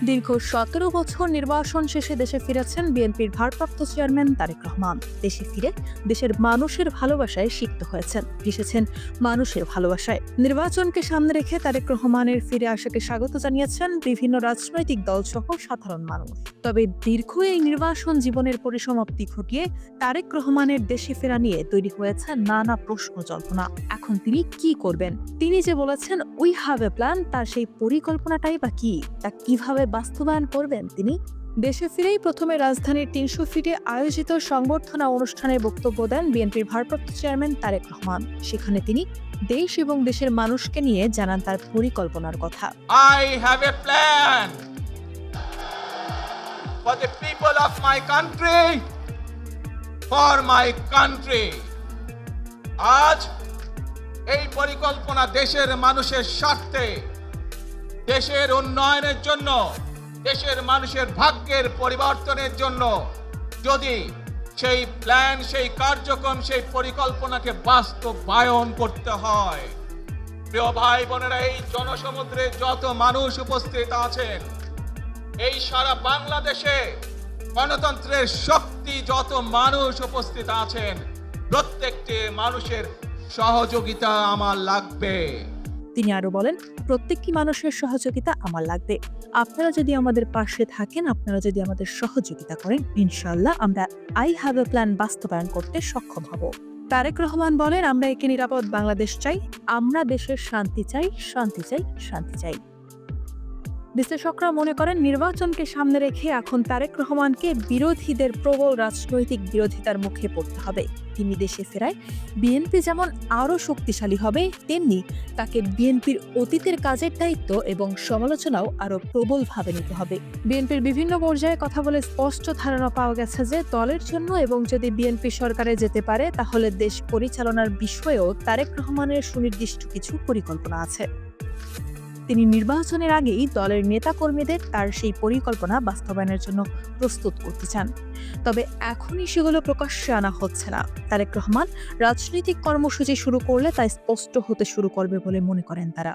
দীর্ঘ ১৭ বছর নির্বাসন শেষে দেশে ফিরেছেন বিএনপির ভারপ্রাপ্ত চেয়ারম্যান তারেক রহমান। দেশে ফিরে দেশের মানুষের ভালোবাসায় সিক্ত হয়েছেন, ভেসেছেন মানুষের ভালোবাসায়। নির্বাচনকে সামনে রেখে তারেক রহমানের ফিরে আসাকে স্বাগত জানিয়েছেন বিভিন্ন রাজনৈতিক দল সহ সাধারণ মানুষ। তবে দীর্ঘ এই নির্বাসন জীবনের পরিসমাপ্তি ঘটিয়ে তারেক রহমানের দেশে ফেরা নিয়ে তৈরি হয়েছে নানা প্রশ্ন জল্পনা। এখন তিনি কি করবেন? তিনি যে বলেছেন উই হ্যাভ এ প্ল্যান, তার সেই পরিকল্পনাটাই বা কি, তা কিভাবে বাস্তবায়ন করবেন তিনি? দেশে ফিরেই প্রথমে রাজধানীর ৩০০ ফিটে আয়োজিত সংবর্ধনা অনুষ্ঠানে বক্তব্য দেন বিএনপির ভারপ্রাপ্ত চেয়ারম্যান তারেক রহমান। সেখানে তিনি দেশ এবং দেশের মানুষকে নিয়ে জানান তার পরিকল্পনার কথা। I have a plan for the people of my country, for my country. আজ এই পরিকল্পনা দেশের মানুষের স্বার্থে, দেশের উন্নয়নের জন্য, দেশের মানুষের ভাগ্যের পরিবর্তনের জন্য। যদি সেই প্ল্যান, সেই কার্যক্রম, সেই পরিকল্পনাকে বাস্তবায়ন করতে হয়, প্রিয় ভাই বোনেরা, এই জনসমুদ্রে যত মানুষ উপস্থিত আছেন, এই সারা বাংলাদেশে গণতন্ত্রের শক্তি যত মানুষ উপস্থিত আছেন, প্রত্যেকটি মানুষের সহযোগিতা আমার লাগবে। তিনি আরো বলেন, প্রত্যেকটি মানুষের সহযোগিতা আমার লাগবে। আপনারা যদি আমাদের পাশে থাকেন, আপনারা যদি আমাদের সহযোগিতা করেন, ইনশাআল্লাহ আমরা আই হ্যাভ এ প্ল্যান বাস্তবায়ন করতে সক্ষম হব। তারেক রহমান বলেন, আমরা একে নিরাপদ বাংলাদেশ চাই, আমরা দেশের শান্তি চাই, শান্তি চাই, শান্তি চাই। বিশ্লেষকরা মনে করেন, নির্বাচনকে সামনে রেখে এখন তারেক রহমানকে বিরোধীদের প্রবল রাজনৈতিক বিরোধিতার মুখে পড়তে হবে। তিনি দেশে ফেরায় বিএনপি যেমন আরও শক্তিশালী হবে, তেমনি তাকে বিএনপির অতীতের কাজের দায়িত্ব এবং সমালোচনাও আরও প্রবলভাবে নিতে হবে। বিএনপির বিভিন্ন পর্যায়ে কথা বলে স্পষ্ট ধারণা পাওয়া গেছে যে দলের জন্য এবং যদি বিএনপি সরকারে যেতে পারে তাহলে দেশ পরিচালনার বিষয়েও তারেক রহমানের সুনির্দিষ্ট কিছু পরিকল্পনা আছে। তিনি নির্বাচনের আগেই দলের নেতাকর্মীদের তার সেই পরিকল্পনা বাস্তবায়নের জন্য প্রস্তুত করতে চান। তবে এখনই সেগুলো প্রকাশ্যে আনা হচ্ছে না। তারেক রহমান রাজনৈতিক কর্মসূচি শুরু করলে তা স্পষ্ট হতে শুরু করবে বলে মনে করেন তারা।